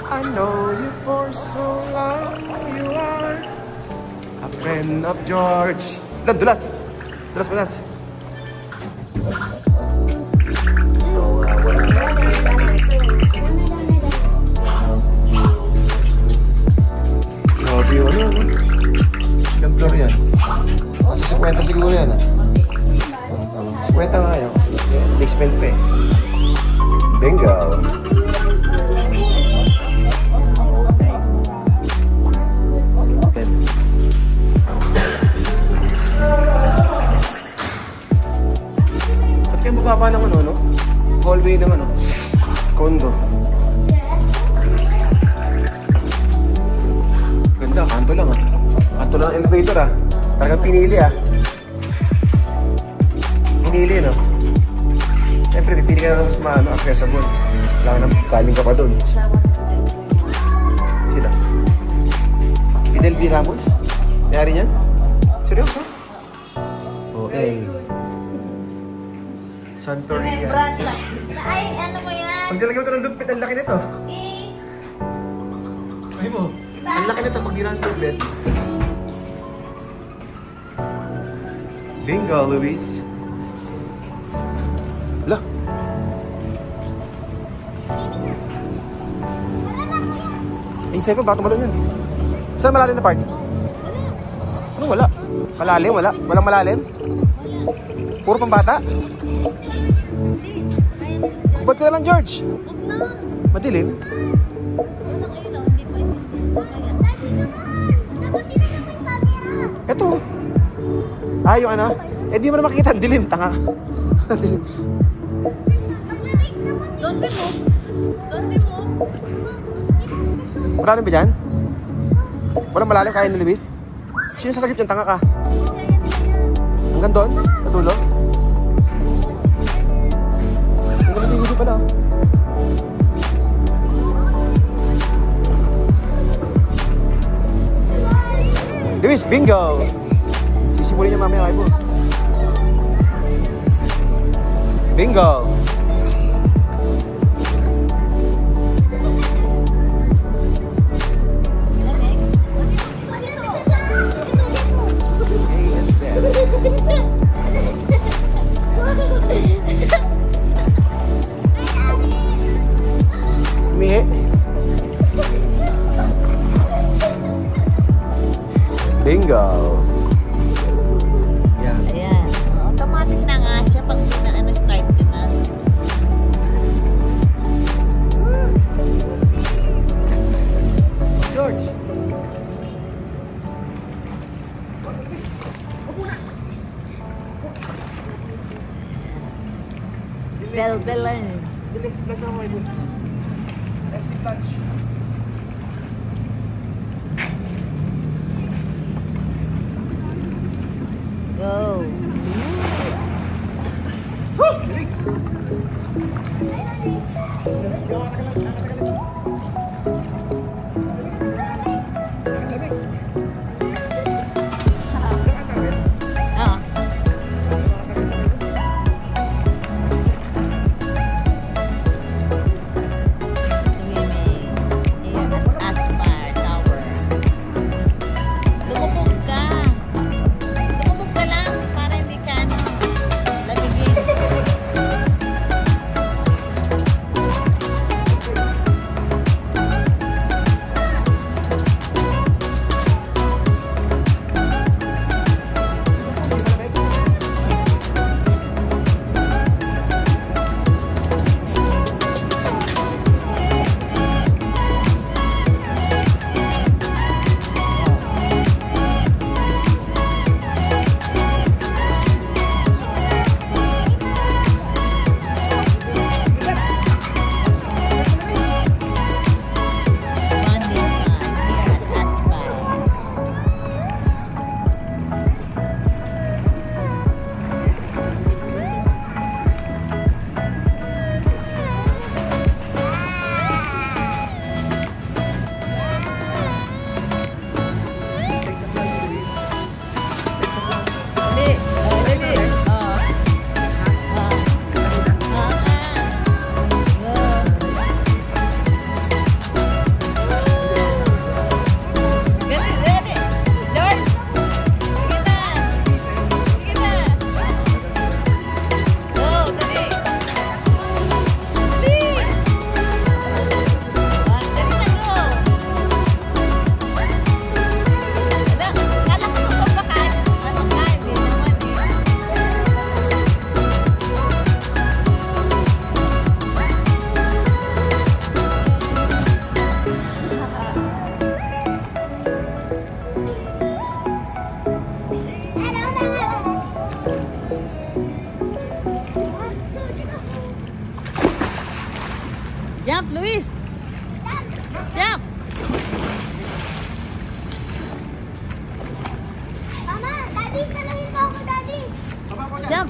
I know you for so long. You are a friend of George. Dulas! Dulas panas. Grabe yun, ano? Ilang floor yan? Oh, sa 50 siguro yan, ah. 50 nga yun. Basement pa eh. Bingo! Ba't kayo mababa ng ano, no? Hallway ng ano? Condo. Ganda, kanto lang ah. Kanto lang ang elevator ah. Talagang pinili ah. Pinili, no? Siyempre, pipili ka na mas accessible. Wala ka nang kaling ka pa doon. Sila? Fidel B. Ramos? Mayari niyan? Seryoso? O.L. Santoria. Ay, ano mo yan? Pag nilagyan mo ito ng dupit, ang laki nito. Ay mo, ang laki nito pag dinaan ng dupit. Bingo, Luis. Hala. Inside pa, bato malon yan. Saan malalim na part? Ano wala? Malalim, wala? Walang malalim? Puro pang bata? Ba't ka lang, George? Madilim? Ito. Ah, yung ano? Eh, di mo na makikita. Dilim, tanga. Dilim. Don't remove. Don't remove. Malalim ba dyan? Walang malalim, kaya ni Luis? Sino sa tagip dyan? Tanga ka. Hanggang doon? Natulo? Hanggang natin hindi pala. Luis, bingo! Sisimulin niya mamaya kayo po. Bingo! Mihe. Bingo. Yan. Ayan. Automatic na nga siya pag start din na. George. Bel-belan. Bilis ako kayo. Let's touch. Go. Jump, Luis! Jump! Mama, Daddy, talangin mo ako, Daddy. Jump!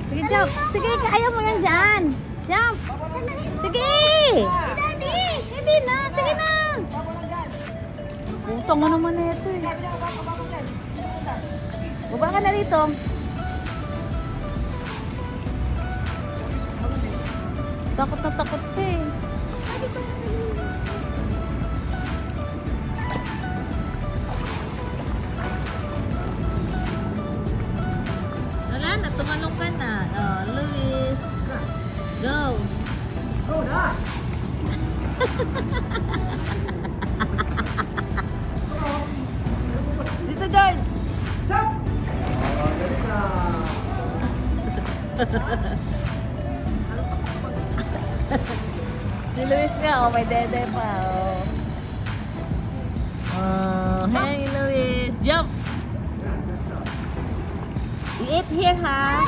Sige, jump! Sige, kaya mo yan dyan! Jump! Talangin mo. Sige! Si Daddy. Hindi na! Sige na! Utang mo naman na ito eh. Baba ka na dito. Takot na takot ka eh. Daddy, ko Wala na, tumalong ka na. Oh, Luis. Go. Go na! Dito, George. Stop! Dali na! Si Luis nga, oh, may dede pa, oh. Oh, hey, Luis. Jump. You eat here, ha?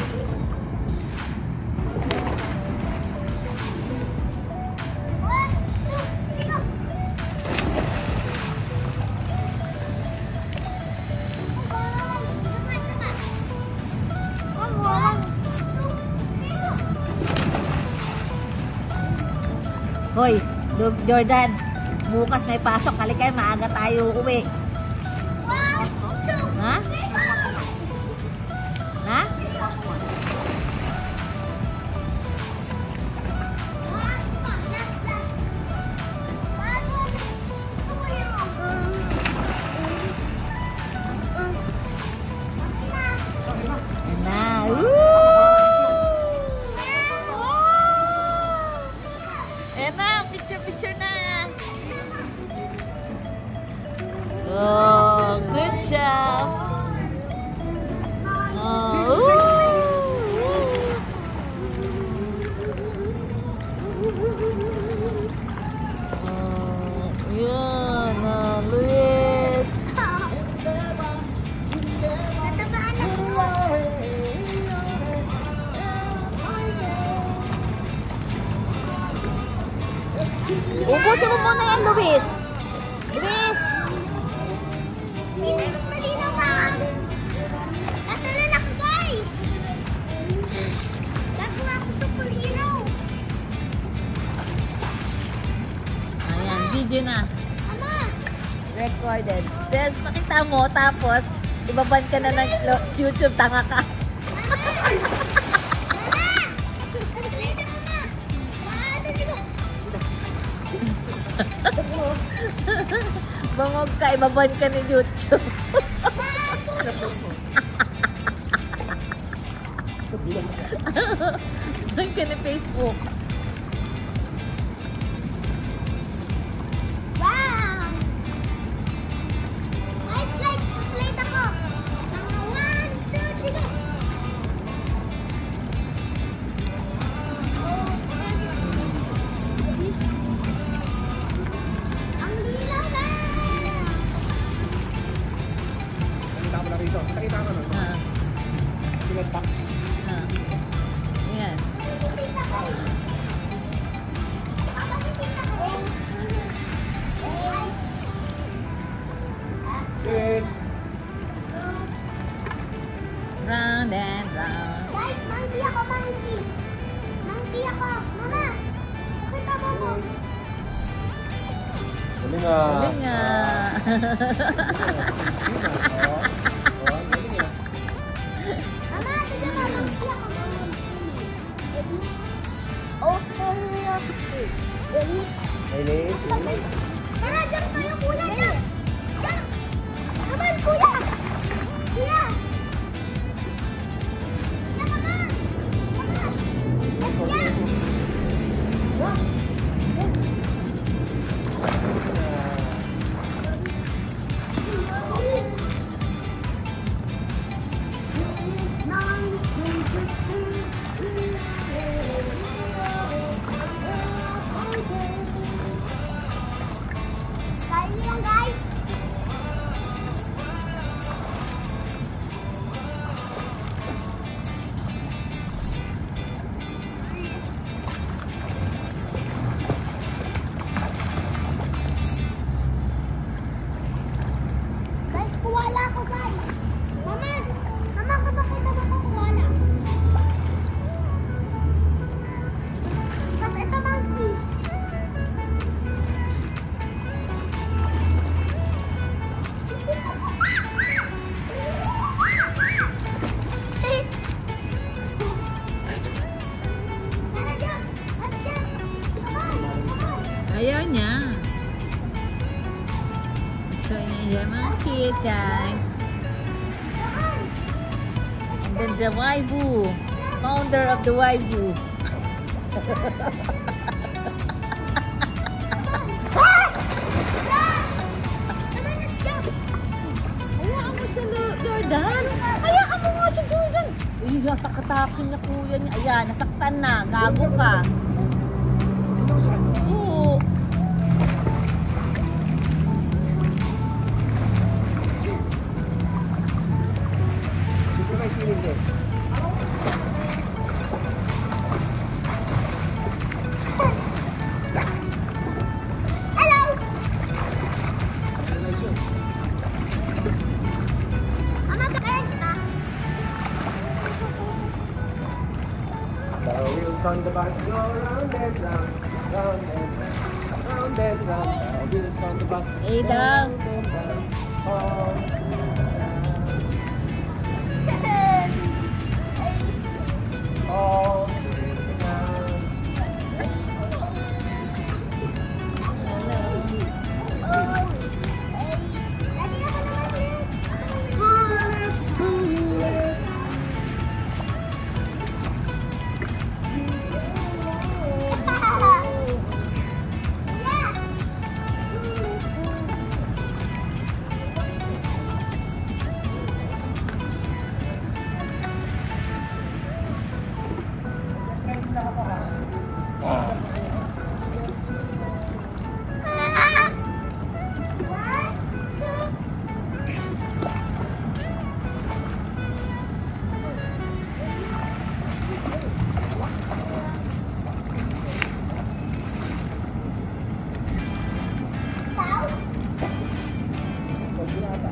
Hoy, Jordan, bukas may pasok. Halika, maaga tayo uwi. Ha? Ha? Yan na. Ayan na, picture na. Oh, good job. Oh. Yan, Luis. Ubusin mo muna yan, Luis. Luis. Mas malinaw pa. Natalan ako, guys. Gagawa ako superhero. Ayan, video na. Ama, Recorded. Tapos makita mo, tapos ibaban ka na ng YouTube, tanga ka. translate mo na. Dali ko. Bangog ka, ibaban ka ng YouTube. Doon ka ng Facebook. Wow! Nice slide! Slide ako! Mga 1, 2, sige! Ang linaw na! Nakita mo na rito. Nakita mo na. Ah, Sila tax. ah. Ayan. Nakikita ko! Nakikita ko! Yes! Round and round. Guys, monkey ako, monkey! Monkey ako! Mama! Nakita mo mo! Galing nga. Galing nga. Galing nga. Mama, tignan mo, monkey ako! Oh, Aileen, tara, dyan tayo, kuya, dyan! Dyan! Come on, kuya! Kuya! Come on! Come on! Let's go! Kaya niyo yan, guys! Ayaw niya. So, yun mga cute, guys. And then the waifu. Founder of the waifu. Hayaan mo siya, Jordan. Hayaan mo nga si Jordan. Ay, nasakatakin na kuya niya. Ayan, nasaktan na. Gago ka. Oo. Dito kayo sinig din. Hello! Mama, kakain kita. The wheels on the bus go round and round, round and round, round and round. The wheels on the bus go Eh, daw. round and round, all all the way round. Daddy, ako naman ulit. Coolest, coolest.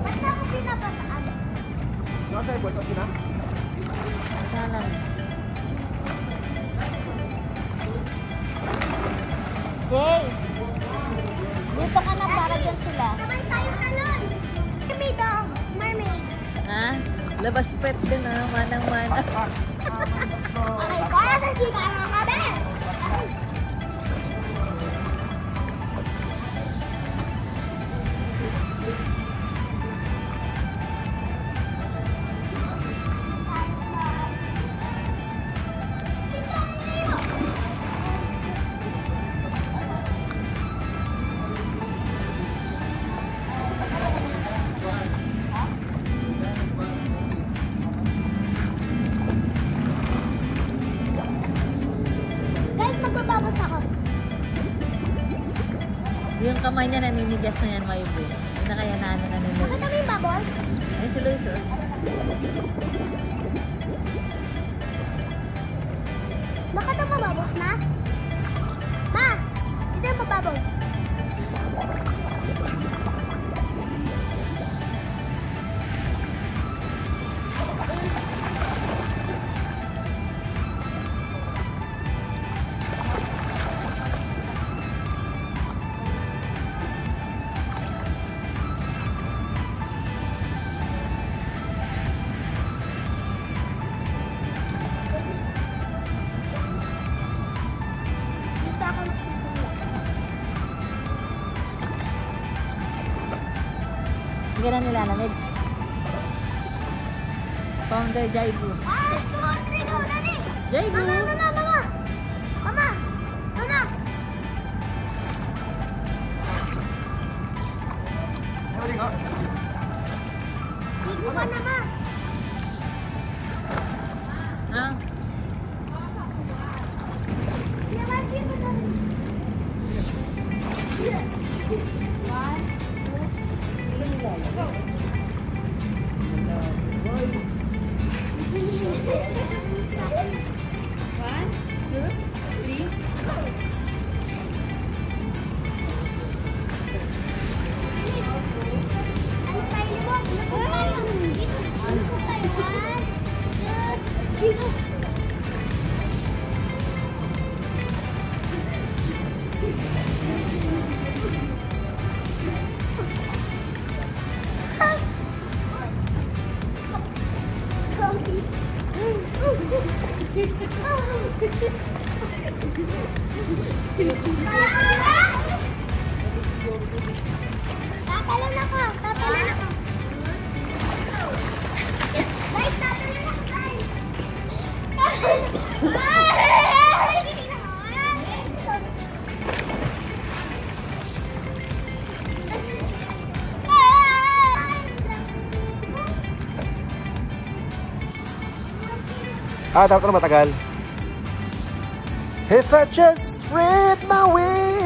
Ba't ako pinapasaan? Nasa boy, sa pina? Salam. Jay, dito ka na para dyan sila. Sabay tayo talon. Mermaid dog. Mermaid. Ha? Labas pet din na manang-mana. Okay, para sa kita mga kabe. Guys, magbababot ako. Yung kamay niya naninigas na yan, Waifu. Hindi na kaya na naninigas. Maganda mo yung bubbles? Ay, si Luis, oh. Baka ito mabubbles na? Ma! Ito yung mabubbles. Dito ako nagsusulat. Sige na nila, lamig. Founder Jaibu. 1, 2, 3, go, Daddy! Jaibu! Mama, mama, mama! Mama! Mama! Ligo ka na, ma! Ah, Yaman, ligo ka na. Ano tayo, ligo? Ligo tayo. Ligo tayo, 1, 2, ligo. Ah! Tatalon ako. Tatalon ako. Guys, tatalon ako, guys. Dapat na matagal. If I just spread my wings.